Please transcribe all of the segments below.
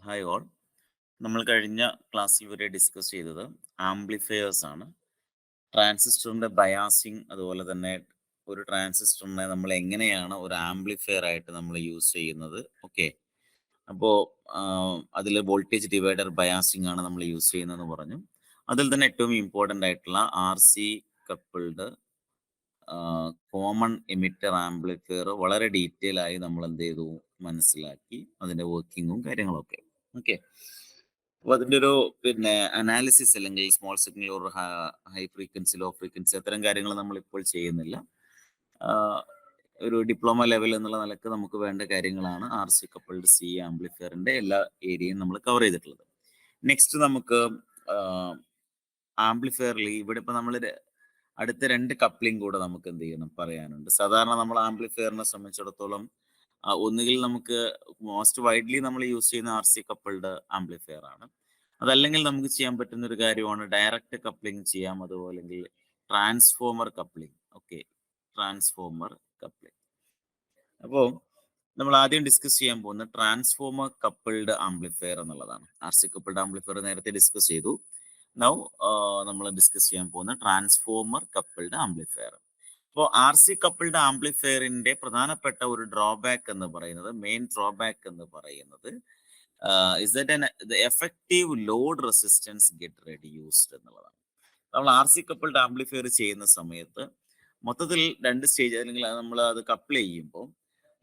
Hi all. നമ്മൾ കഴിഞ്ഞ ക്ലാസ്സിൽ വരെ ഡിസ്കസ് ചെയ്തത് ആംപ്ലിഫയേഴ്സ് ആണ്. ട്രാൻസിസ്റ്ററിന്റെ ബയാസിങ്, അതുപോലെ തന്നെ ഒരു ട്രാൻസിസ്റ്ററിനെ നമ്മൾ എങ്ങനെയാണ് ഒരു ആംപ്ലിഫയർ ആയിട്ട് നമ്മൾ യൂസ് ചെയ്യുന്നത്. ഓക്കെ, അപ്പോൾ അതിൽ വോൾട്ടേജ് ഡിവൈഡർ ബയാസിങ് ആണ് നമ്മൾ യൂസ് ചെയ്യുന്നതെന്ന് പറഞ്ഞു. അതിൽ തന്നെ ഏറ്റവും ഇമ്പോർട്ടൻ്റ് ആയിട്ടുള്ള RC coupled common emitter amplifier വളരെ ഡീറ്റെയിൽ ആയി നമ്മൾ എന്ത് ചെയ്തു, മനസ്സിലാക്കി അതിന്റെ വർക്കിങ്ങും കാര്യങ്ങളൊക്കെ. ഓക്കെ, അപ്പോൾ അതിൻ്റെ ഒരു അനാലിസിസ് അല്ലെങ്കിൽ small signal or high frequency, low frequency അത്തരം കാര്യങ്ങൾ നമ്മൾ ഇപ്പോൾ ചെയ്യുന്നില്ല. ഒരു ഡിപ്ലോമ ലെവൽ എന്നുള്ള നിലക്ക് നമുക്ക് വേണ്ട കാര്യങ്ങളാണ് RC കപ്പിൾഡ് C ആംപ്ലിഫയറിന്റെ എല്ലാ ഏരിയയും നമ്മൾ കവർ ചെയ്തിട്ടുള്ളത്. നെക്സ്റ്റ് നമുക്ക് ആംപ്ലിഫയറിൽ ഇവിടെ ഇപ്പൊ നമ്മൾ അടുത്ത രണ്ട് കപ്ലിംഗ് കൂടെ നമുക്ക് എന്ത് ചെയ്യണം, പറയാനുണ്ട്. സാധാരണ നമ്മൾ ആംപ്ലിഫയറിനെ സംബന്ധിച്ചിടത്തോളം ഒന്നുകിൽ നമുക്ക് മോസ്റ്റ് വൈഡ്ലി നമ്മൾ യൂസ് ചെയ്യുന്ന RC കപ്പിൾഡ് ആംപ്ലിഫയർ ആണ്. അതല്ലെങ്കിൽ നമുക്ക് ചെയ്യാൻ പറ്റുന്ന ഒരു കാര്യമാണ് ഡയറക്റ്റ് കപ്ലിംഗ് ചെയ്യാം, അതുപോലെ transformer coupling. Okay, transformer coupling. അപ്പോൾ നമ്മൾ ആദ്യം ഡിസ്കസ് ചെയ്യാൻ പോകുന്ന ട്രാൻസ്ഫോമർ കപ്പിൾഡ് ആംപ്ലിഫയർ എന്നുള്ളതാണ്. RC കപ്പിൾഡ് ആംപ്ലിഫയർ നേരത്തെ ഡിസ്കസ് ചെയ്തു. നൗ നമ്മൾ ഡിസ്കസ് ചെയ്യാൻ പോകുന്ന ട്രാൻസ്ഫോമർ കപ്പിൾഡ് ആംപ്ലിഫയർ. അപ്പോൾ RC കപ്പിൾഡ് ആംപ്ലിഫയറിന്റെ പ്രധാനപ്പെട്ട ഒരു ഡ്രോബാക്ക് എന്ന് പറയുന്നത്, മെയിൻ ഡ്രോബാക്ക് എന്ന് പറയുന്നത് is that the effective load resistance get reduced എന്നുള്ളതാണ്. നമ്മൾ RC കപ്പിൾഡ് ആംപ്ലിഫയർ ചെയ്യുന്ന സമയത്ത് മൊത്തത്തിൽ രണ്ട് സ്റ്റേജ്, അല്ലെങ്കിൽ നമ്മൾ അത് കപ്പിൾ ചെയ്യുമ്പോൾ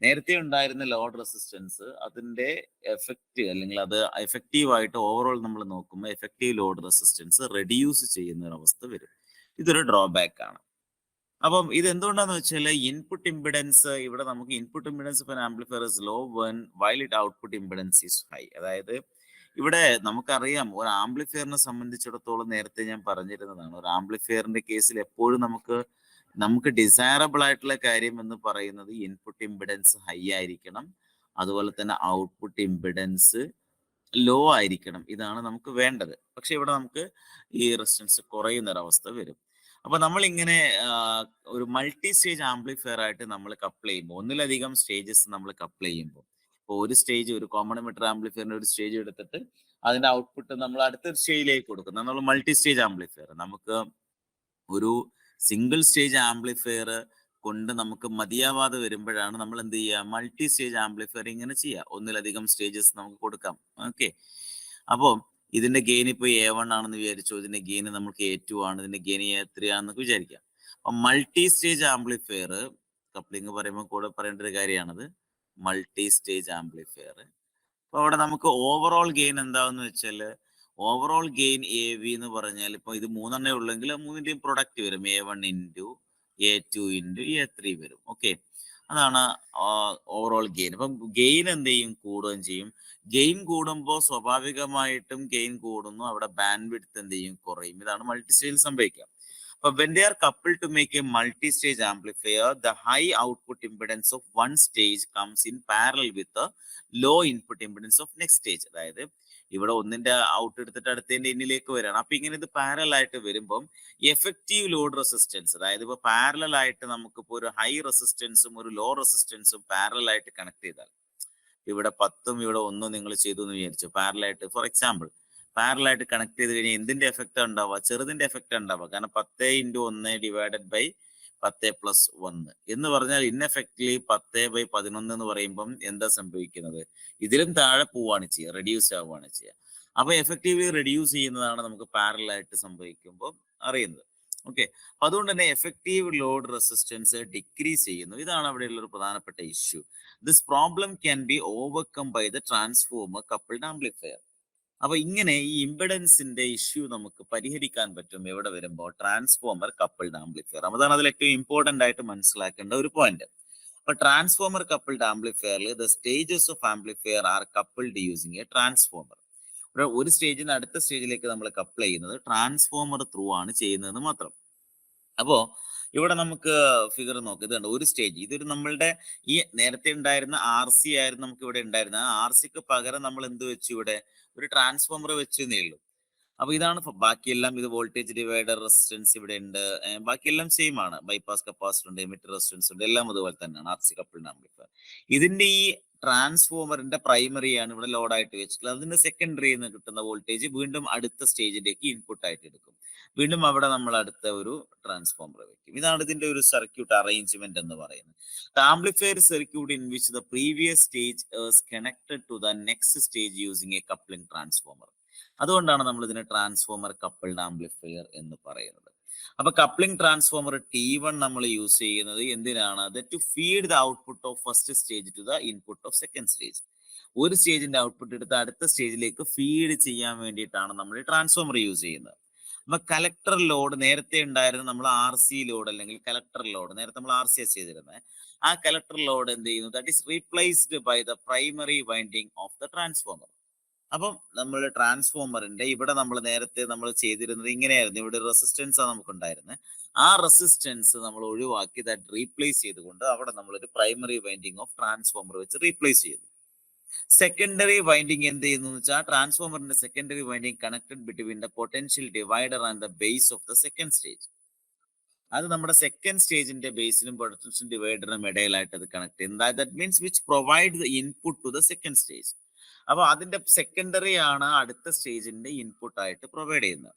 നേരത്തെ ഉണ്ടായിരുന്ന ലോഡ് റെസിസ്റ്റൻസ് അതിന്റെ എഫക്റ്റ്, അല്ലെങ്കിൽ അത് എഫക്റ്റീവ് ആയിട്ട് ഓവറോൾ നമ്മൾ നോക്കുമ്പോൾ എഫക്റ്റീവ് ലോഡ് റെസിസ്റ്റൻസ് റെഡ്യൂസ് ചെയ്യുന്ന ഒരു അവസ്ഥ വരും. ഇതൊരു ഡ്രോബാക്ക് ആണ്. അപ്പം ഇത് എന്തുകൊണ്ടാന്ന് വെച്ചാൽ ഇൻപുട്ട് ഇമ്പിഡൻസ്, ഇവിടെ നമുക്ക് input impedance for amplifier is low while it output impedance is high. അതായത് ഇവിടെ നമുക്കറിയാം, ഒരു ആംപ്ലിഫയറിനെ സംബന്ധിച്ചിടത്തോളം നേരത്തെ ഞാൻ പറഞ്ഞിരുന്നതാണ്, ഒരു ആംപ്ലിഫയറിന്റെ കേസിൽ എപ്പോഴും നമുക്ക് ഡിസൈറബിൾ ആയിട്ടുള്ള കാര്യം എന്ന് പറയുന്നത് ഇൻപുട്ട് ഇമ്പിഡൻസ് ഹൈ ആയിരിക്കണം, അതുപോലെ തന്നെ ഔട്ട്പുട്ട് ഇമ്പിഡൻസ് ലോ ആയിരിക്കണം. ഇതാണ് നമുക്ക് വേണ്ടത്. പക്ഷെ ഇവിടെ നമുക്ക് ഈ റെസിസ്റ്റൻസ് കുറയുന്ന ഒരു അവസ്ഥ വരും. അപ്പൊ നമ്മൾ ഇങ്ങനെ ഒരു മൾട്ടി സ്റ്റേജ് ആംപ്ലിഫയർ ആയിട്ട് നമ്മൾ കപ്പിൾ ചെയ്യുമ്പോൾ, ഒന്നിലധികം സ്റ്റേജസ് നമ്മൾ കപ്പിൾ ചെയ്യുമ്പോൾ, ഇപ്പോൾ ഒരു സ്റ്റേജ്, ഒരു കോമൺ എമിറ്റർ ആംപ്ലിഫയറിന്റെ ഒരു സ്റ്റേജ് എടുത്തിട്ട് അതിന്റെ ഔട്ട്പുട്ട് നമ്മൾ അടുത്ത സ്റ്റേജിലേക്ക് കൊടുക്കും. നമ്മൾ മൾട്ടി സ്റ്റേജ് ആംപ്ലിഫയർ, നമുക്ക് ഒരു സിംഗിൾ സ്റ്റേജ് ആംപ്ലിഫയർ കൊണ്ട് നമുക്ക് മതിയാവാതെ വരുമ്പോഴാണ് നമ്മൾ എന്ത് ചെയ്യുക, മൾട്ടി സ്റ്റേജ് ആംപ്ലിഫയർ ഇങ്ങനെ ചെയ്യുക, ഒന്നിലധികം സ്റ്റേജസ് നമുക്ക് കൊടുക്കാം. ഓക്കെ, അപ്പോൾ ഇതിന്റെ ഗെയിൻ ഇപ്പോൾ A1 ആണെന്ന് വിചാരിച്ചു, ഇതിന്റെ ഗെയിൻ നമുക്ക് A2 ആണ്, ഇതിന്റെ ഗെയിൻ A3 ആണെന്നൊക്കെ വിചാരിക്കാം. അപ്പൊ മൾട്ടി സ്റ്റേജ് ആംപ്ലിഫയർ കപ്ലിംഗ് പറയുമ്പോൾ കൂടെ പറയേണ്ട ഒരു കാര്യമാണത്, മൾട്ടി സ്റ്റേജ് ആംപ്ലിഫയർ. അപ്പൊ അവിടെ നമുക്ക് ഓവറോൾ ഗെയിൻ എന്താന്ന് വെച്ചാൽ, ഓവറോൾ ഗെയിൻ AV എന്ന് പറഞ്ഞാൽ, ഇപ്പൊ ഇത് മൂന്നെണ്ണേ ഉള്ളെങ്കിൽ മൂന്നിന്റെയും പ്രൊഡക്റ്റ് വരും, A1 into A2 into A3 വരും. ഓക്കെ, അതാണ് ഓവറോൾ ഗെയിൻ. അപ്പം ഗെയിൻ എന്ത് ചെയ്യും, കൂടുകയും ചെയ്യും. ഗെയിൻ കൂടുമ്പോൾ സ്വാഭാവികമായിട്ടും ഗെയിൻ കൂടുന്നു, അവിടെ ബാൻഡ് വിഡ്ത്ത് എന്ത് ചെയ്യും, കുറയും. ഇതാണ് മൾട്ടി സ്റ്റേജിൽ സംഭവിക്കുക. But when they are coupled to make a multi-stage amplifier, the high output impedance of one stage comes in parallel with the low input impedance of next stage. അതായത് ഇവിടെ ഒന്നിന്റെ out എടുത്തിട്ട് അടുത്തതിന്റെ ഇന്നിലേക്ക് വരികയാണ്. അപ്പൊ ഇങ്ങനെ ഇത് പാരലൽ ആയിട്ട് വരുമ്പം എഫക്റ്റീവ് ലോഡ് റെസിസ്റ്റൻസ്, അതായത് ഇപ്പൊ പാരലൽ ആയിട്ട് നമുക്കിപ്പോ ഒരു ഹൈ റെസിസ്റ്റൻസും ഒരു ലോ റെസിസ്റ്റൻസും പാരലൽ ആയിട്ട് കണക്ട് ചെയ്താൽ, ഇവിടെ 10ഉം ഇവിടെ 1ഉം നിങ്ങൾ ചെയ്തു എന്ന് വിചാരിച്ചു, പാരലൽ ആയിട്ട്, ഫോർ എക്സാമ്പിൾ പാരലായിട്ട് കണക്ട് ചെയ്ത് കഴിഞ്ഞാൽ എന്തിന്റെ എഫക്റ്റ് ഉണ്ടാവുക, ചെറുതിന്റെ എഫക്റ്റ് ഉണ്ടാവുക. കാരണം 10 ഇൻറ്റു 1 ഡിവൈഡഡ് ബൈ 10 പ്ലസ് 1 എന്ന് പറഞ്ഞാൽ ഇൻഎഫക്റ്റ്ലി 10 ബൈ 11 എന്ന് പറയുമ്പം എന്താ സംഭവിക്കുന്നത്, ഇതിലും താഴെ പോവാണ് ചെയ്യുക, റെഡ്യൂസ് ആവുകയാണ് ചെയ്യുക. അപ്പൊ എഫക്റ്റീവ്ലി റെഡ്യൂസ് ചെയ്യുന്നതാണ് നമുക്ക് പാരലായിട്ട് സംഭവിക്കുമ്പോൾ അറിയുന്നത്. ഓക്കെ, അപ്പൊ അതുകൊണ്ട് തന്നെ എഫക്റ്റീവ് ലോഡ് റെസിസ്റ്റൻസ് ഡിക്രീസ് ചെയ്യുന്നു. ഇതാണ് അവിടെയുള്ള ഒരു പ്രധാനപ്പെട്ട issue. This problem can be overcome by the transformer coupled amplifier. അപ്പൊ ഇങ്ങനെ ഈ ഇമ്പിഡൻസിന്റെ ഇഷ്യൂ നമുക്ക് പരിഹരിക്കാൻ പറ്റും എവിടെ വരുമ്പോൾ, ട്രാൻസ്ഫോമർ കപ്പിൾഡ് ആംപ്ലിഫയർ. അതാണ് അതിൽ ഏറ്റവും ഇമ്പോർട്ടന്റ് ആയിട്ട് മനസ്സിലാക്കേണ്ട ഒരു പോയിന്റ്. അപ്പൊ ട്രാൻസ്ഫോമർ കപ്പിൾഡ് ആംപ്ലിഫയറിൽ the stages of amplifier are coupled using a transformer. ഒരു സ്റ്റേജിൽ നിന്ന് അടുത്ത സ്റ്റേജിലേക്ക് നമ്മൾ കപ്പിൾ ചെയ്യുന്നത് ട്രാൻസ്ഫോമർ ത്രൂ ആണ് ചെയ്യുന്നത് മാത്രം. അപ്പോ ഇവിടെ നമുക്ക് ഫിഗർ നോക്ക്, ഇത് കണ്ടോ, ഒരു സ്റ്റേജ്, ഇതൊരു നമ്മളുടെ ഈ നേരത്തെ ഉണ്ടായിരുന്ന RC ആയിരുന്നു നമുക്ക് ഇവിടെ ഉണ്ടായിരുന്നത്. RC പകരം നമ്മൾ എന്ത് വെച്ചു, ഇവിടെ ഒരു ട്രാൻസ്ഫോമർ വെച്ചെന്നേ ഉള്ളൂ. അപ്പൊ ഇതാണ് ബാക്കിയെല്ലാം, ഇത് വോൾട്ടേജ് ഡിവൈഡർ റെസിസ്റ്റൻസ് ഇവിടെ ഉണ്ട്, ബാക്കിയെല്ലാം സെയിം ആണ്, ബൈപ്പാസ് കപ്പാസിറ്റർ ഉണ്ട്, എമിറ്റർ റെസിസ്റ്റൻസ് ഉണ്ട്, എല്ലാം അതുപോലെ തന്നെയാണ് RC കപ്പിൾഡ് ആംപ്ലിഫയർ. ഇതിന്റെ ഈ ട്രാൻസ്ഫോമറിന്റെ പ്രൈമറിയാണ് ഇവിടെ ലോഡായിട്ട് വെച്ചിട്ടുള്ളത്. അതിന്റെ സെക്കൻഡറിയിൽ നിന്ന് കിട്ടുന്ന വോൾട്ടേജ് വീണ്ടും അടുത്ത സ്റ്റേജിലേക്ക് ഇൻപുട്ട് ആയിട്ട് എടുക്കും. വീണ്ടും അവിടെ നമ്മൾ അടുത്ത ഒരു ട്രാൻസ്ഫോമർ വെക്കും. ഇതാണ് ഇതിന്റെ ഒരു സർക്യൂട്ട് അറേഞ്ച്മെന്റ് എന്ന് പറയുന്നത്. Amplifier circuit in which the previous stage is connected to the next stage using a coupling transformer. അതുകൊണ്ടാണ് നമ്മൾ ഇതിനെ ട്രാൻസ്ഫോമർ കപ്പിൾഡ് ആംപ്ലിഫയർ എന്ന് പറയുന്നത്. അപ്പൊ കപ്ലിംഗ് ട്രാൻസ്ഫോമർ T1 നമ്മൾ യൂസ് ചെയ്യുന്നത് എന്തിനാണ്? To feed the output of first stage to the input of second stage. ഒരു സ്റ്റേജിന്റെ ഔട്ട്പുട്ട് എടുത്ത് അടുത്ത സ്റ്റേജിലേക്ക് ഫീഡ് ചെയ്യാൻ വേണ്ടിയിട്ടാണ് നമ്മൾ ട്രാൻസ്ഫോമർ യൂസ് ചെയ്യുന്നത്. അപ്പൊ കലക്ടർ ലോഡ് നേരത്തെ ഉണ്ടായിരുന്ന നമ്മൾ RC ലോഡ് അല്ലെങ്കിൽ കലക്ടർ ലോഡ്, നേരത്തെ നമ്മൾ RC ചെയ്തിരുന്നത്, ആ കലക്ടർ ലോഡ് എന്ത് ചെയ്യുന്നു? That is replaced by the primary winding of the transformer. അപ്പം നമ്മൾ ട്രാൻസ്ഫോമറിന്റെ ഇവിടെ നമ്മൾ നേരത്തെ നമ്മൾ ചെയ്തിരുന്നത് ഇങ്ങനെയായിരുന്നു. ഇവിടെ റെസിസ്റ്റൻസ് ആണ് നമുക്ക് ഉണ്ടായിരുന്നത്. ആ റെസിസ്റ്റൻസ് നമ്മൾ ഒഴിവാക്കി ദാറ്റ് റീപ്ലേസ് ചെയ്തുകൊണ്ട് അവിടെ നമ്മളൊരു പ്രൈമറി വൈൻഡിങ് ഓഫ് ട്രാൻസ്ഫോമർ വെച്ച് റീപ്ലേസ് ചെയ്തു. സെക്കൻഡറി വൈൻഡിങ് എന്ത് ചെയ്യുന്നു വെച്ചാൽ ട്രാൻസ്ഫോമറിന്റെ secondary winding connected between the potential divider and the base of the second stage. അത് നമ്മുടെ സെക്കൻഡ് സ്റ്റേജിന്റെ ബേസിനും പൊട്ടൻഷ്യൽ ഡിവൈഡറിനും ഇടയിലായിട്ട് അത് കണക്ട് ചെയ്യുന്നത്. That means which provide the input to the second stage. അപ്പൊ അതിന്റെ സെക്കൻഡറി ആണ് അടുത്ത സ്റ്റേജിന്റെ ഇൻപുട്ട് ആയിട്ട് പ്രൊവൈഡ് ചെയ്യുന്നത്.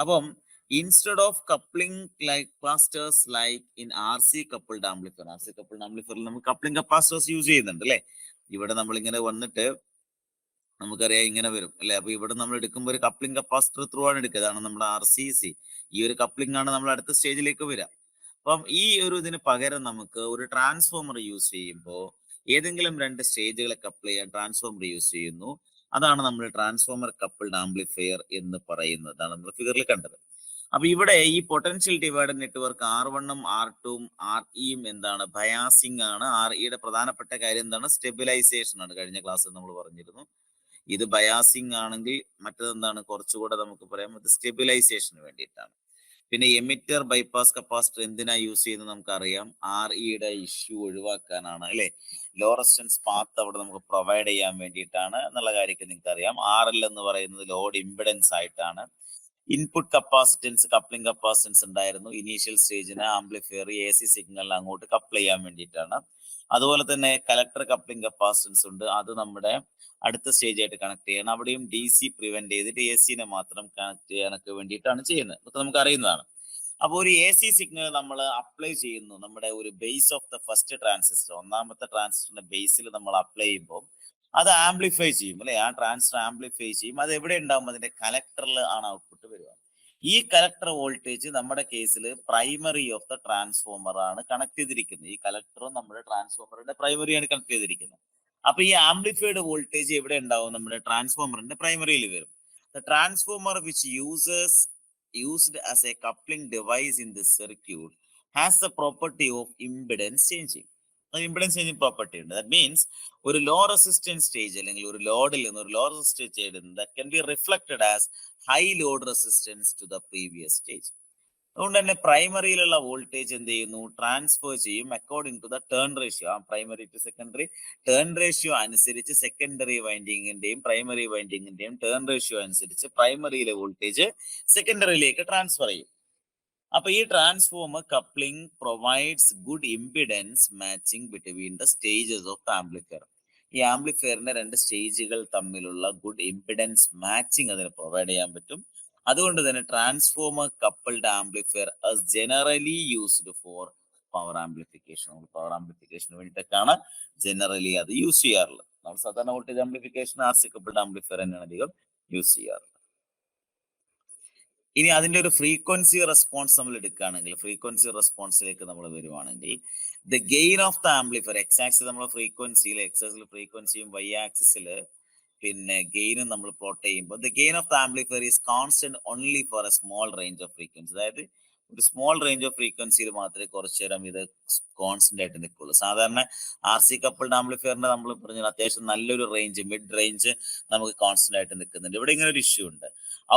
അപ്പം instead of coupling like capacitors like in RC coupled ആംപ്ലിഫയറിൽ നമ്മൾ കപ്ലിംഗ് കപ്പാസിറ്റേഴ്സ് യൂസ് ചെയ്യുന്നുണ്ട് അല്ലെ. ഇവിടെ നമ്മൾ ഇങ്ങനെ വന്നിട്ട് നമുക്കറിയാം ഇങ്ങനെ വരും അല്ലെ. അപ്പൊ ഇവിടെ നമ്മൾ എടുക്കുമ്പോൾ ഒരു കപ്ലിംഗ് കപ്പാസിറ്റർ ത്രൂ ആണ് എടുക്കുക. അതാണ് നമ്മുടെ RCC. ഈ ഒരു കപ്ലിംഗ് ആണ് നമ്മൾ അടുത്ത സ്റ്റേജിലേക്ക് വരിക. അപ്പം ഈ ഒരു ഇതിന് പകരം നമുക്ക് ഒരു ട്രാൻസ്ഫോമർ യൂസ് ചെയ്യുമ്പോൾ ഏതെങ്കിലും രണ്ട് സ്റ്റേജുകളെ കപ്പിൾ ചെയ്യാൻ ട്രാൻസ്ഫോമർ യൂസ് ചെയ്യുന്നു. അതാണ് നമ്മൾ ട്രാൻസ്ഫോമർ കപ്പിൾഡ് ആംപ്ലിഫയർ എന്ന് പറയുന്നത്. അതാണ് നമ്മൾ ഫിഗറിൽ കണ്ടത്. അപ്പൊ ഇവിടെ ഈ പൊട്ടൻഷ്യൽ ഡിവൈഡർ നെറ്റ്വർക്ക് R1ഉം R2ഉം REയും എന്താണ്? ബയാസിംഗ് ആണ്. REയുടെ പ്രധാനപ്പെട്ട കാര്യം എന്താണ്? സ്റ്റെബിലൈസേഷൻ ആണ്. കഴിഞ്ഞ ക്ലാസ്സിൽ നമ്മൾ പറഞ്ഞിരുന്നു. ഇത് ബയാസിംഗ് ആണെങ്കിൽ മറ്റതെന്താണ്? കുറച്ചുകൂടെ നമുക്ക് പറയാം ഇത് സ്റ്റെബിലൈസേഷന് വേണ്ടിയിട്ടാണ്. പിന്നെ എമിറ്റർ ബൈപ്പാസ് കപ്പാസിറ്റർ എന്തിനാ യൂസ് ചെയ്യുന്നത് നമുക്കറിയാം. REയുടെ ഇഷ്യൂ ഒഴിവാക്കാനാണ് അല്ലെ. ലോ റെസിസ്റ്റൻസ് പാത്ത് അവിടെ നമുക്ക് പ്രൊവൈഡ് ചെയ്യാൻ വേണ്ടിയിട്ടാണ് എന്നുള്ള കാര്യമൊക്കെ നിങ്ങൾക്ക് അറിയാം. RL എന്ന് പറയുന്നത് ലോഡ് ഇമ്പിഡൻസ് ആയിട്ടാണ്. ഇൻപുട്ട് കപ്പാസിറ്റൻസ് കപ്ലിംഗ് കപ്പാസിറ്റൻസ് ഉണ്ടായിരുന്നു ഇനീഷ്യൽ സ്റ്റേജിന് ആംപ്ലിഫയർ AC സിഗ്നൽ അങ്ങോട്ട് കപ്പിൾ ചെയ്യാൻ വേണ്ടിയിട്ടാണ്. അതുപോലെ തന്നെ കലക്ടർ കപ്ലിംഗ് കപ്പാസിറ്റൻസ് ഉണ്ട്. അത് നമ്മുടെ അടുത്ത സ്റ്റേജ് ആയിട്ട് കണക്ട് ചെയ്യണം. അവിടെയും DC പ്രിവെന്റ് ചെയ്തിട്ട് ACനെ മാത്രം കണക്ട് ചെയ്യാനൊക്കെ വേണ്ടിയിട്ടാണ് ചെയ്യുന്നത്. അതൊക്കെ നമുക്ക് അറിയുന്നതാണ്. അപ്പോൾ ഒരു AC സിഗ്നൽ നമ്മൾ അപ്ലൈ ചെയ്യുന്നു നമ്മുടെ ഒരു base of the first transistor, ഒന്നാമത്തെ ട്രാൻസിസ്റ്ററിന്റെ ബേസിൽ നമ്മൾ അപ്ലൈ ചെയ്യുമ്പോൾ അത് ആംപ്ലിഫൈ ചെയ്യും അല്ലെ. ആ ട്രാൻസിസ്റ്റർ ആംപ്ലിഫൈ ചെയ്യും. അത് എവിടെ ഉണ്ടാവും? അതിന്റെ കലക്ടറിൽ ആണ് ഔട്ട്പുട്ട് വരിക. ഈ കലക്ടർ വോൾട്ടേജ് നമ്മുടെ കേസിൽ പ്രൈമറി ഓഫ് ദ ട്രാൻസ്ഫോമർ ആണ് കണക്ട് ചെയ്തിരിക്കുന്നത്. ഈ കലക്ടറും നമ്മുടെ ട്രാൻസ്ഫോമറിന്റെ പ്രൈമറിയാണ് കണക്ട് ചെയ്തിരിക്കുന്നത്. അപ്പൊ ഈ ആംപ്ലിഫൈഡ് വോൾട്ടേജ് എവിടെ ഉണ്ടാവും? നമ്മുടെ ട്രാൻസ്ഫോമറിന്റെ പ്രൈമറിയിൽ വരും. The transformer which used as a coupling device in this circuit has the property of impedance changing. Impedance changing property ഉണ്ട്. ദാറ്റ് മീൻസ് ഒരു ലോ റെസിസ്റ്റൻസ് സ്റ്റേജ് അല്ലെങ്കിൽ ഒരു ലോഡിൽ നിന്ന് ഒരു low resistance stage that can be reflected as high load resistance to the previous stage. അതുകൊണ്ട് തന്നെ പ്രൈമറിയിലുള്ള വോൾട്ടേജ് എന്ത് ചെയ്യുന്നു? ട്രാൻസ്ഫർ ചെയ്യും according to the turn ratio. ആ primary to secondary turn ratio അനുസരിച്ച് സെക്കൻഡറി വൈൻഡിങ്ങിന്റെയും പ്രൈമറി വൈൻഡിങ്ങിന്റെയും ടേൺ റേഷ്യോ അനുസരിച്ച് പ്രൈമറിയിലെ വോൾട്ടേജ് സെക്കൻഡറിയിലേക്ക് ട്രാൻസ്ഫർ ചെയ്യും. അപ്പൊ ഈ transformer coupling provides good impedance matching between the stages of the amplifier. ഈ ആംപ്ലിഫയറിന്റെ രണ്ട് സ്റ്റേജുകൾ തമ്മിലുള്ള ഗുഡ് ഇംപിഡൻസ് മാച്ചിങ് അതിന് പ്രൊവൈഡ് ചെയ്യാൻ പറ്റും. അതുകൊണ്ട് തന്നെ transformer coupled amplifier as generally used for power amplification. Power ആംപ്ലിഫിക്കേഷന് വേണ്ടിയിട്ടൊക്കെയാണ് ജനറലി അത് യൂസ് ചെയ്യാറുള്ളത്. നമ്മൾ സാധാരണ voltage amplification RC coupled amplifier തന്നെയാണ് അധികം യൂസ് ചെയ്യാറുള്ളത്. ഇനി അതിന്റെ ഒരു ഫ്രീക്വൻസി റെസ്പോൺസ് നമ്മൾ എടുക്കുകയാണെങ്കിൽ, ഫ്രീക്വൻസി റെസ്പോൺസിലേക്ക് നമ്മൾ വരുവാണെങ്കിൽ, the gain of the amplifier X ആക്സിൽ നമ്മൾ ഫ്രീക്വൻസിയിൽ, എക്സ് ആക്സിൽ ഫ്രീക്വൻസിയും വൈ ആക്സിസിൽ പിന്നെ ഗെയിനും നമ്മൾ പ്ലോട്ട് ചെയ്യുമ്പോൾ the gain of the amplifier is constant only for a small range of frequency. അതായത് ഒരു സ്മോൾ റേഞ്ച് ഓഫ് ഫ്രീക്വൻസിയിൽ മാത്രമേ കുറച്ചു നേരം ഇത് കോൺസ്റ്റന്റ് ആയിട്ട് നിൽക്കുള്ളൂ. സാധാരണ RC കപ്പിൾഡ് ആംപ്ലിഫയറിന്റെ നമ്മൾ പറഞ്ഞാൽ അത്യാവശ്യം നല്ലൊരു റേഞ്ച്, മിഡ് റേഞ്ച് നമുക്ക് കോൺസ്റ്റന്റ് ആയിട്ട് നിൽക്കുന്നുണ്ട്. ഇവിടെ ഇങ്ങനെ ഒരു ഇഷ്യൂ ഉണ്ട്.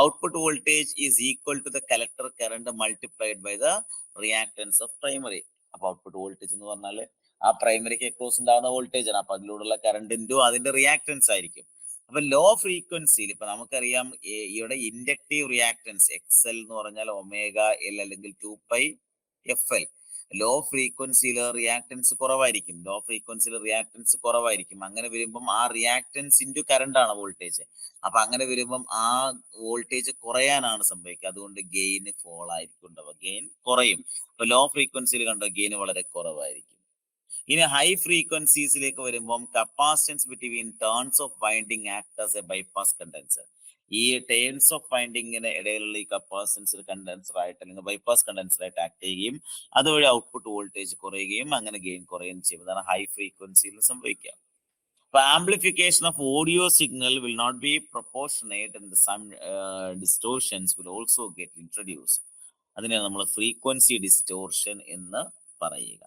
Output voltage is equal to the collector current multiplied by the reactance of primary. അപ്പൊ ഔട്ട്പുട്ട് വോൾട്ടേജ് എന്ന് പറഞ്ഞാൽ ആ പ്രൈമറിക്ക് അക്രോസ് ഉണ്ടാകുന്ന വോൾട്ടേജ് ആണ്. അപ്പൊ അതിലൂടെയുള്ള കറണ്ട് ഇൻറ്റു അതിന്റെ റിയാക്ടൻസ് ആയിരിക്കും. അപ്പൊ ലോ ഫ്രീക്വൻസിയിൽ ഇപ്പൊ നമുക്കറിയാം ഇവിടെ ഇൻഡക്റ്റീവ് റിയാക്ടൻസ് XL എന്ന് പറഞ്ഞാൽ ω L അല്ലെങ്കിൽ 2πfL. ലോ ഫ്രീക്വൻസിയിൽ റിയാക്ടൻസ് കുറവായിരിക്കും. അങ്ങനെ വരുമ്പം ആ റിയാക്ടൻസ് ഇൻറ്റു കറണ്ട് ആണ് വോൾട്ടേജ്. അപ്പൊ അങ്ങനെ വരുമ്പം ആ വോൾട്ടേജ് കുറയാനാണ് സംഭവിക്കുക. അതുകൊണ്ട് ഗെയിൻ ഫോൾ ആയിരിക്കും ഉണ്ടാവുക, ഗെയിൻ കുറയും. ഇപ്പൊ ലോ ഫ്രീക്വൻസിയിൽ കണ്ടോ ഗെയിൻ വളരെ കുറവായിരിക്കും. ഇനി ഹൈ ഫ്രീക്വൻസീസിലേക്ക് വരുമ്പം capacitance between turns of winding act as A bypass condenser. ഈ ടേൺസ് ഓഫ് വൈൻഡിങ്ങിന് ഇടയിലുള്ള ഈ കപ്പാസിറ്റൻസ് കണ്ടൻസർ ആയിട്ട് അല്ലെങ്കിൽ ബൈപ്പാസ് കണ്ടൻസർ ആയിട്ട് ആക്ട് ചെയ്യുകയും അതുവഴി ഔട്ട്പുട്ട് വോൾട്ടേജ് കുറയുകയും അങ്ങനെ ഗെയിൻ കുറയുകയും ചെയ്യും. അതാണ് ഹൈ ഫ്രീക്വൻസിയിൽ സംഭവിക്കുക. അപ്പൊ amplification of audio signal will not be proportionate and some distortions will also get introduce. അതിനെയാണ് നമ്മൾ ഫ്രീക്വൻസി ഡിസ്റ്റോർഷൻ എന്ന് പറയുക.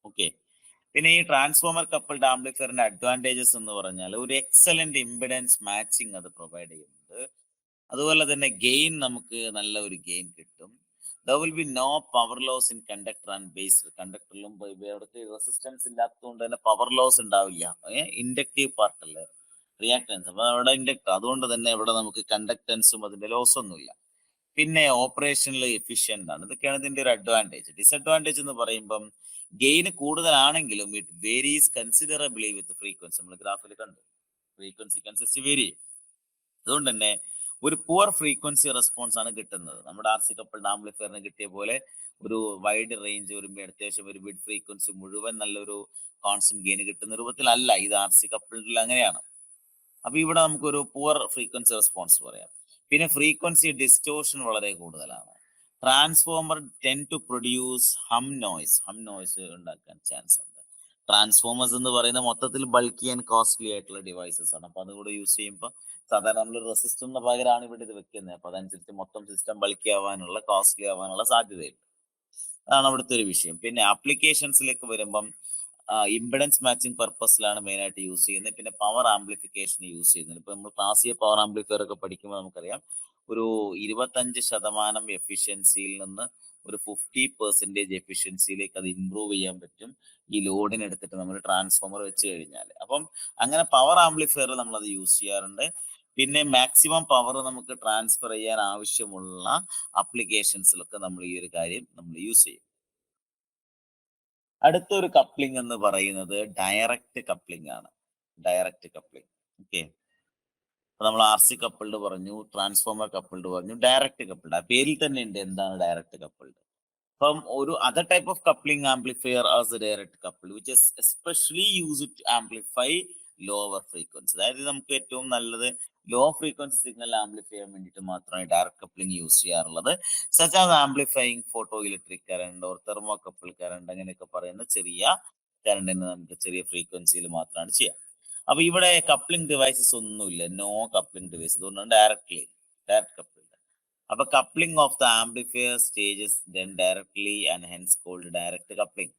ഓക്കെ. പിന്നെ ഈ ട്രാൻസ്ഫോമർ കപ്പിൾഡ് ആംപ്ലിഫയറിന്റെ അഡ്വാൻറ്റേജസ് എന്ന് പറഞ്ഞാൽ ഒരു എക്സലന്റ് ഇമ്പിഡൻസ് മാച്ചിങ് അത് പ്രൊവൈഡ് ചെയ്യുന്നുണ്ട്. അതുപോലെ തന്നെ ഗെയിൻ നമുക്ക് നല്ല ഒരു ഗെയിൻ കിട്ടും. There will be no power loss in conductor and base. കണ്ടക്ടറിലും ഇവിടത്തെ റെസിസ്റ്റൻസ് ഇല്ലാത്തതുകൊണ്ട് തന്നെ പവർ ലോസ് ഉണ്ടാവില്ല. ഇൻഡക്റ്റീവ് പാർട്ട് അല്ലേ റിയാക്ടൻസ്, അപ്പൊ അവിടെ ഇൻഡക്ടർ, അതുകൊണ്ട് തന്നെ ഇവിടെ നമുക്ക് കണ്ടക്ടൻസും അതിന്റെ ലോസ് ഒന്നുമില്ല. പിന്നെ ഓപ്പറേഷനിൽ എഫിഷ്യന്റ് ആണ്. ഇതൊക്കെയാണ് ഇതിന്റെ ഒരു അഡ്വാൻറ്റേജ്. ഡിസഡ്വാൻറ്റേജ് എന്ന് പറയുമ്പം ഗെയിൻ കൂടുതലാണെങ്കിലും it varies considerably with frequency. നമ്മൾ ഗ്രാഫിൽ കണ്ടു ഫ്രീക്വൻസിക്ക് അനുസരിച്ച് വേരി ചെയ്യും. അതുകൊണ്ട് തന്നെ ഒരു പുവർ ഫ്രീക്വൻസി റെസ്പോൺസ് ആണ് കിട്ടുന്നത്. നമ്മുടെ ആർ സി കപ്പിൾഡ് ആംപ്ലിഫയറിന് കിട്ടിയ പോലെ ഒരു വൈഡ് റേഞ്ച്, ഒരു അത്യാവശ്യം ഒരു മിഡ് ഫ്രീക്വൻസി മുഴുവൻ നല്ലൊരു കോൺസ്റ്റന്റ് ഗെയിൻ കിട്ടുന്ന രൂപത്തിലല്ല ഇത് ആർ സി കപ്പിൾഡിൽ അങ്ങനെയാണ്. അപ്പൊ ഇവിടെ നമുക്കൊരു പുവർ ഫ്രീക്വൻസി റെസ്പോൺസ് പറയാം. പിന്നെ ഫ്രീക്വൻസി ഡിസ്റ്റോർഷൻ വളരെ കൂടുതലാണ്. Transformer tend to produce hum noise ഉണ്ടാക്കാൻ ചാൻസ് ഉണ്ട്. ട്രാൻസ്ഫോമേഴ്സ് എന്ന് പറയുന്ന മൊത്തത്തിൽ ബൾക്കി ആൻഡ് കോസ്റ്റ്ലി ആയിട്ടുള്ള ഡിവൈസസ് ആണ്. അപ്പൊ അതുകൂടെ യൂസ് ചെയ്യുമ്പോൾ സാധാരണ നമ്മൾ റെസിസ്റ്ററിന് പകരമാണ് ഇവിടെ ഇത് വെക്കുന്നത്. അപ്പൊ അതനുസരിച്ച് മൊത്തം സിസ്റ്റം ബൾക്കി ആവാനുള്ള, കോസ്റ്റ്ലി ആവാനുള്ള സാധ്യതയുണ്ട്. അതാണ് അവിടുത്തെ ഒരു വിഷയം. പിന്നെ ആപ്ലിക്കേഷൻസിലേക്ക് വരുമ്പം ഇംപെഡൻസ് മാച്ചിങ് പർപ്പസിലാണ് മെയിൻ ആയിട്ട് യൂസ് ചെയ്യുന്നത്. പിന്നെ പവർ ആംപ്ലിഫിക്കേഷൻ യൂസ് ചെയ്യുന്നത്. ഇപ്പൊ നമ്മൾ ക്ലാസിക് പവർ ആംപ്ലിഫയർ ഒക്കെ പഠിക്കുമ്പോൾ നമുക്കറിയാം ഒരു 25% എഫിഷ്യൻസിയിൽ നിന്ന് ഒരു 50% എഫിഷ്യൻസിയിലേക്ക് അത് ഇംപ്രൂവ് ചെയ്യാൻ പറ്റും ഈ ലോഡിനെടുത്തിട്ട് നമ്മൾ ട്രാൻസ്ഫോമർ വെച്ച് കഴിഞ്ഞാൽ. അപ്പം അങ്ങനെ പവർ ആംപ്ലിഫയർ നമ്മൾ അത് യൂസ് ചെയ്യാറുണ്ട്. പിന്നെ മാക്സിമം പവർ നമുക്ക് ട്രാൻസ്ഫർ ചെയ്യാൻ ആവശ്യമുള്ള ആപ്ലിക്കേഷൻസിലൊക്കെ നമ്മൾ ഈ ഒരു കാര്യം നമ്മൾ യൂസ് ചെയ്യും. അടുത്തൊരു കപ്ലിംഗ് എന്ന് പറയുന്നത് ഡയറക്റ്റ് കപ്ലിംഗ് ആണ്. Direct coupling. ഓക്കെ. നമ്മൾ ആർ സി കപ്പിൾഡ് പറഞ്ഞു, ട്രാൻസ്ഫോമർ കപ്പിൾഡ് പറഞ്ഞു, ഡയറക്റ്റ് കപ്പിൾഡ്. ആ പേരിൽ തന്നെ ഉണ്ട് എന്താണ് ഡയറക്റ്റ് കപ്പിൾഡ്. അപ്പം ഒരു other type of coupling amplifier as a direct coupled which is especially use to amplify lower frequency. അതായത് നമുക്ക് ഏറ്റവും നല്ലത് ലോ ഫ്രീക്വൻസി സിഗ്നൽ ആംപ്ലിഫൈ ചെയ്യാൻ വേണ്ടിയിട്ട് മാത്രമാണ് ഡയറക്റ്റ് കപ്ലിംഗ് യൂസ് ചെയ്യാറുള്ളത്. Such as amplifying photo electric current or thermocouple current അങ്ങനെയൊക്കെ പറയുന്ന ചെറിയ കറണ്ടിന് നമുക്ക് ചെറിയ ഫ്രീക്വൻസിയിൽ മാത്രമാണ് ചെയ്യാം. അപ്പൊ ഇവിടെ കപ്ലിംഗ് ഡിവൈസസ് ഒന്നുമില്ല, നോ കപ്ലിംഗ് ഡിവൈസ്. അതുകൊണ്ടാണ് ഡയറക്റ്റ് കപ്പിൾഡ്. അപ്പൊ coupling of the amplifier stages then directly and hence called direct coupling.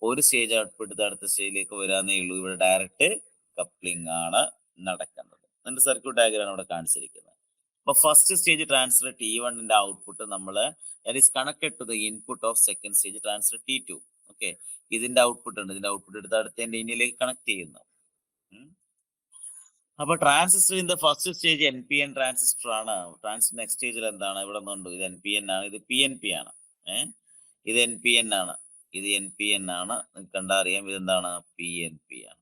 ഒരു സ്റ്റേജ് ഔട്ട്പുട്ട് അടുത്ത സ്റ്റേജിലേക്ക് വരാന്നേ ഉള്ളൂ. ഇവിടെ ഡയറക്റ്റ് കപ്ലിംഗ് ആണ് നടക്കുന്നത്. അതിന്റെ സർക്യൂട്ട് ഡയഗ്രാം ഇവിടെ കാണിച്ചിരിക്കുന്നത്. അപ്പൊ ഫസ്റ്റ് സ്റ്റേജ് ട്രാൻസ്ഫർ T1ന്റെ ഔട്ട്പുട്ട് നമ്മൾ that is connected to the input of second stage transfer T2. Okay. ഇതിന്റെ ഔട്ട്പുട്ട് ഉണ്ട്. ഇതിന്റെ ഔട്ട്പുട്ട് എടുത്ത് അടുത്തതിന്റെ ഇനിയിലേക്ക് കണക്ട് ചെയ്യുന്നു. അപ്പൊ transistor in the first stage NPN transistor ആണ്. ട്രാൻസിസ്റ്റർ നെക്സ്റ്റ് സ്റ്റേജിൽ എന്താണ് ഇവിടെ നിന്നുണ്ട്, ഇത് NPN ആണ്, ഇത് PNP ആണ്. ഇത് NPN ആണ്, ഇത് NPN ആണ്. കണ്ടറിയാം ഇതെന്താണ് PNP ആണ്.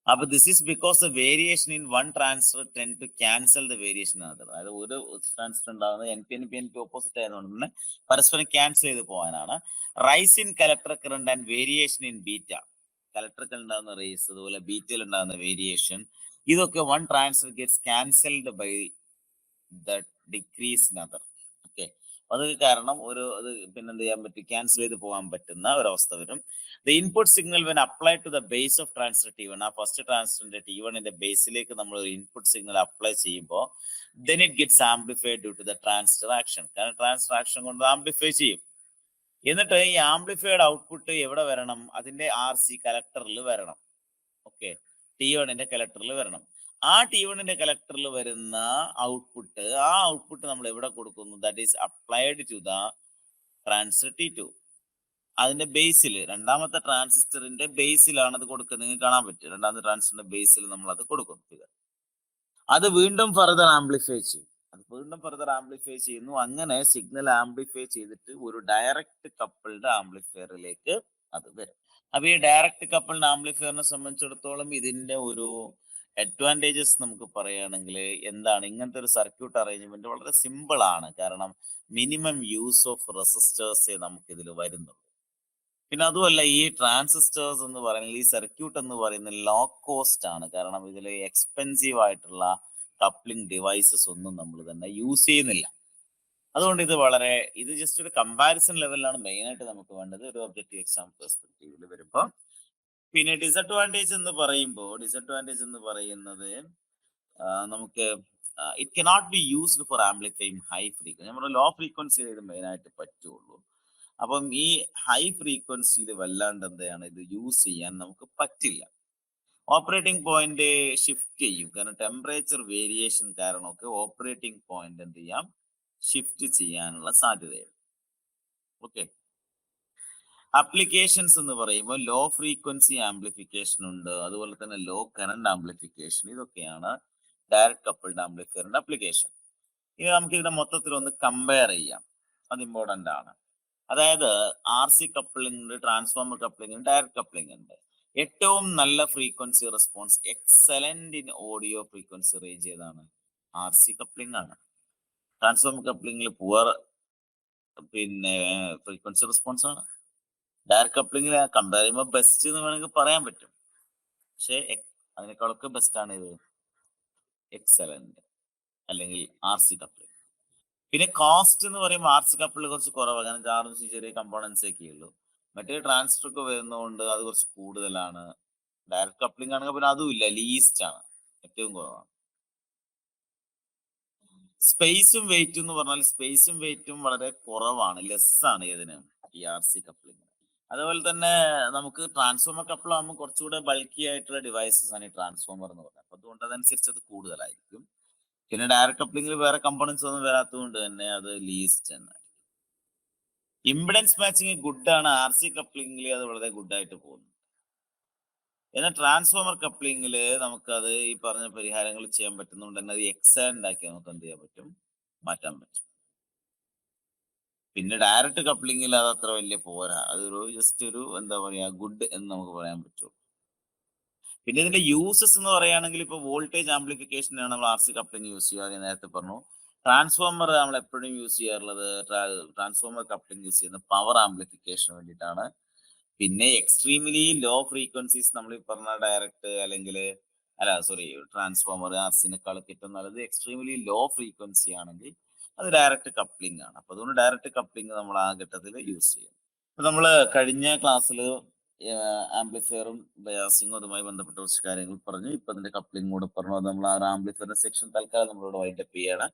അപ്പൊ this is because the variation in one transistor tend to cancel the variation other. അതായത് ഒരു ട്രാൻസിസ്റ്റർ ഉണ്ടാകുന്നത് NPN PNP ഓപ്പോസിറ്റ് ആയതുകൊണ്ട് തന്നെ പരസ്പരം ക്യാൻസൽ ചെയ്ത് പോകാനാണ്. Rise in collector current and variation in beta. കലക്ടറിൽ ഉണ്ടാകുന്ന റേസ്, അതുപോലെ ബീറ്റയിൽ ഉണ്ടാകുന്ന വേരിയേഷൻ, ഇതൊക്കെ one transfer gets cancelled by the decrease in other. Okay. അത് കാരണം ഒരു അത് പിന്നെ എന്ത് ചെയ്യാൻ പറ്റും, ക്യാൻസൽ ചെയ്ത് പോകാൻ പറ്റുന്ന ഒരവസ്ഥ വരും. The input signal when apply to the base of transistor T1, ആ ഫസ്റ്റ് ട്രാൻസിസ്റ്ററിന്റെ T1ന്റെ ബേസിലേക്ക് നമ്മൾ ഒരു ഇൻപുട്ട് സിഗ്നൽ അപ്ലൈ ചെയ്യുമ്പോൾ then it gets amplified due to the transistor action. കാരണം ട്രാൻസിസ്റ്റർ ആക്ഷൻ കൊണ്ട് ആംപ്ലിഫൈ ചെയ്യും. എന്നിട്ട് ഈ ആംപ്ലിഫൈഡ് ഔട്ട്പുട്ട് എവിടെ വരണം, അതിന്റെ RC കലക്ടറിൽ വരണം. ഓക്കെ. T1ന്റെ കലക്ടറിൽ വരണം. ആ T1ന്റെ കലക്ടറിൽ വരുന്ന ഔട്ട്പുട്ട്, ആ ഔട്ട്പുട്ട് നമ്മൾ എവിടെ കൊടുക്കുന്നു, that is applied to the transistor T2. അതിന്റെ ബേസിൽ, രണ്ടാമത്തെ ട്രാൻസിസ്റ്ററിന്റെ ബേസിലാണ് അത് കൊടുക്കുന്നത്. നിങ്ങൾക്ക് കാണാൻ പറ്റും, രണ്ടാമത്തെ ട്രാൻസിസ്റ്ററിന്റെ ബേസിൽ നമ്മൾ അത് കൊടുക്കുന്നു. അത് വീണ്ടും ഫർദർ ആംപ്ലിഫൈ ചെയ്യും. അത് വീണ്ടും ഫർദർ ആംപ്ലിഫൈ ചെയ്യുന്നു. അങ്ങനെ സിഗ്നൽ ആംപ്ലിഫൈ ചെയ്തിട്ട് ഒരു ഡയറക്റ്റ് കപ്പിൾഡ് ആംപ്ലിഫയറിലേക്ക് അത് വരും. അപ്പൊ ഈ ഡയറക്റ്റ് കപ്പിൾഡ് ആംപ്ലിഫയറിനെ സംബന്ധിച്ചിടത്തോളം ഇതിന്റെ ഒരു അഡ്വാൻറ്റേജസ് നമുക്ക് പറയുകയാണെങ്കിൽ എന്താണ്, ഇങ്ങനത്തെ ഒരു സർക്യൂട്ട് അറേഞ്ച്മെന്റ് വളരെ സിമ്പിൾ ആണ്. കാരണം മിനിമം യൂസ് ഓഫ് റെസിസ്റ്റേഴ്സേ നമുക്ക് ഇതിൽ വരുന്നുള്ളൂ. പിന്നെ അതുമല്ല, ഈ ട്രാൻസിസ്റ്റേഴ്സ് എന്ന് പറയുന്നത്, ഈ സർക്യൂട്ട് എന്ന് പറയുന്നത് ലോ കോസ്റ്റ് ആണ്. കാരണം ഇതിൽ എക്സ്പെൻസീവ് ആയിട്ടുള്ള കപ്ലിംഗ് ഡിവൈസസ് ഒന്നും നമ്മൾ തന്നെ യൂസ് ചെയ്യുന്നില്ല. അതുകൊണ്ട് ഇത് ജസ്റ്റ് ഒരു കമ്പാരിസൺ ലെവലിലാണ് മെയിൻ ആയിട്ട് നമുക്ക് വേണ്ടത് ഒരു ഒബ്ജക്റ്റീവ് എക്സാം പെർസ്പെക്റ്റീവിൽ വരുമ്പോൾ. പിന്നെ ഡിസഡ്വാൻറ്റേജ് എന്ന് പറയുന്നത് നമുക്ക് it cannot be used for amplifying high frequency. നമ്മുടെ ലോ ഫ്രീക്വൻസിയിൽ ഇത് മെയിൻ ആയിട്ട് പറ്റുള്ളൂ. അപ്പം ഈ ഹൈ ഫ്രീക്വൻസിയിൽ വല്ലാണ്ട് എന്താണ് ഇത് യൂസ് ചെയ്യാൻ നമുക്ക് പറ്റില്ല. ഓപ്പറേറ്റിംഗ് പോയിന്റ് ഷിഫ്റ്റ് ചെയ്യും. കാരണം ടെമ്പറേച്ചർ വേരിയേഷൻ കാരണമൊക്കെ ഓപ്പറേറ്റിംഗ് പോയിന്റ് എന്ത് ചെയ്യാം, ഷിഫ്റ്റ് ചെയ്യാനുള്ള സാധ്യതയുണ്ട്. ഓക്കെ. ആപ്ലിക്കേഷൻസ് എന്ന് പറയുമ്പോൾ ലോ ഫ്രീക്വൻസി ആംപ്ലിഫിക്കേഷൻ ഉണ്ട്, അതുപോലെ തന്നെ ലോ കറന്റ് ആംപ്ലിഫിക്കേഷൻ. ഇതൊക്കെയാണ് ഡയറക്റ്റ് കപ്പിൾഡ് ആംപ്ലിഫയറിന്റെ ആപ്ലിക്കേഷൻ. ഇനി നമുക്ക് ഇതിന്റെ മൊത്തത്തിൽ ഒന്ന് കമ്പയർ ചെയ്യാം. അത് ഇമ്പോർട്ടന്റ് ആണ്. അതായത് RC കപ്പിളിംഗ് ഉണ്ട്, ട്രാൻസ്ഫോമർ കപ്പിളിംഗ് ഉണ്ട്, ഡയറക്റ്റ് കപ്പിളിംഗ് ഉണ്ട്. ഏറ്റവും നല്ല frequency response, excellent in audio frequency range ഏതാണ്? RC കപ്ലിംഗ് ആണ്. ട്രാൻസ്ഫോമർ കപ്ലിംഗിൽ പുവർ പിന്നെ ഫ്രീക്വൻസി റെസ്പോൺസ് ആണ്. ഡയറക്റ്റ് കപ്ലിംഗിൽ കമ്പയർ ചെയ്യുമ്പോൾ ബെസ്റ്റ് എന്ന് വേണമെങ്കിൽ പറയാൻ പറ്റും. പക്ഷേ അതിനേക്കാളൊക്കെ ബെസ്റ്റ് ആണ് ഇത് എക്സലന്റ് അല്ലെങ്കിൽ RC കപ്ലിംഗ്. പിന്നെ കോസ്റ്റ് എന്ന് പറയുമ്പോൾ RC കപ്പിളിൽ കുറച്ച് കുറവാണ്. കാരണം ചാർജ് ചെറിയ കമ്പോണൻസ് ഒക്കെ ഉള്ളൂ. മറ്റേ ട്രാൻസ്ഫർ ഒക്കെ വരുന്നതുകൊണ്ട് അത് കുറച്ച് കൂടുതലാണ്. ഡയറക്റ്റ് കപ്ലിംഗ് ആണെങ്കിൽ പിന്നെ അതും ഇല്ല, ലീസ്റ്റ് ആണ്, ഏറ്റവും കുറവാണ്. സ്പേസും വെയിറ്റും എന്ന് പറഞ്ഞാൽ സ്പേസും വെയിറ്റും വളരെ കുറവാണ്, ലെസ് ആണ് ഇതിന്, ഈ RC കപ്ലിംഗ്. അതുപോലെ തന്നെ നമുക്ക് ട്രാൻസ്ഫോമർ കപ്പിൾ ആകുമ്പോൾ കുറച്ചുകൂടെ ബൾക്കി ആയിട്ടുള്ള ഡിവൈസസ് ആണ് ഈ ട്രാൻസ്ഫോമർ എന്ന് പറയുന്നത്. അപ്പൊ അതുകൊണ്ട് അതനുസരിച്ച് അത് കൂടുതലായിരിക്കും. പിന്നെ ഡയറക്റ്റ് കപ്ലിംഗിൽ വേറെ കമ്പോണൻസ് ഒന്നും വരാത്തത് കൊണ്ട് തന്നെ അത് ലീസ്റ്റ് തന്നെ. ഇംപിഡൻസ് മാച്ചിങ് ഗുഡ് ആണ്. RC കപ്ലിംഗിൽ അത് വളരെ ഗുഡ് ആയിട്ട് പോകുന്നു. എന്നാൽ ട്രാൻസ്ഫോമർ കപ്ലിംഗിൽ നമുക്കത് ഈ പറഞ്ഞ പരിഹാരങ്ങൾ ചെയ്യാൻ പറ്റുന്നതുകൊണ്ട് തന്നെ അത് എക്സലന്റ് ആക്കി നമുക്ക് എന്ത് ചെയ്യാൻ പറ്റും, മാറ്റാൻ പറ്റും. പിന്നെ ഡയറക്റ്റ് കപ്ലിംഗിൽ അത് അത്ര വലിയ പോരാ, അതൊരു ജസ്റ്റ് ഒരു എന്താ പറയാ ഗുഡ് എന്ന് നമുക്ക് പറയാൻ പറ്റും. പിന്നെ ഇതിന്റെ യൂസസ് എന്ന് പറയുകയാണെങ്കിൽ ഇപ്പൊ വോൾട്ടേജ് ആംപ്ലിഫിക്കേഷനാണ് നമ്മൾ RC കപ്ലിംഗ് യൂസ് ചെയ്യുക. ഞാൻ നേരത്തെ പറഞ്ഞു. ട്രാൻസ്ഫോമർ നമ്മൾ എപ്പോഴും യൂസ് ചെയ്യാറുള്ളത്, ട്രാൻസ്ഫോമർ കപ്ലിംഗ് യൂസ് ചെയ്യുന്നത് പവർ ആംപ്ലിഫിക്കേഷന് വേണ്ടിയിട്ടാണ്. പിന്നെ എക്സ്ട്രീംലി ലോ ഫ്രീക്വൻസീസ് നമ്മൾ ഈ പറഞ്ഞ ഡയറക്റ്റ് അല്ലെങ്കിൽ ട്രാൻസ്ഫോമർ RCനേക്കാളൊക്കെ ഏറ്റവും നല്ലത് എക്സ്ട്രീംലി ലോ ഫ്രീക്വൻസി ആണെങ്കിൽ അത് ഡയറക്റ്റ് കപ്ലിംഗ് ആണ്. അപ്പൊ അതുകൊണ്ട് ഡയറക്റ്റ് കപ്ലിംഗ് നമ്മൾ ആ ഘട്ടത്തിൽ യൂസ് ചെയ്യും. അപ്പൊ നമ്മൾ കഴിഞ്ഞ ക്ലാസ്സിൽ ആംപ്ലിഫയറും ബയാസിങ്ങും അതുമായി ബന്ധപ്പെട്ട കുറച്ച് കാര്യങ്ങൾ പറഞ്ഞു. ഇപ്പൊ അതിന്റെ കപ്ലിംഗ് കൂടെ പറഞ്ഞു. അത് നമ്മൾ ആ ആംപ്ലിഫയറിന്റെ സെക്ഷൻ തൽക്കാലം നമ്മളോട് വൈൻഡപ്പ് ചെയ്യാണ്.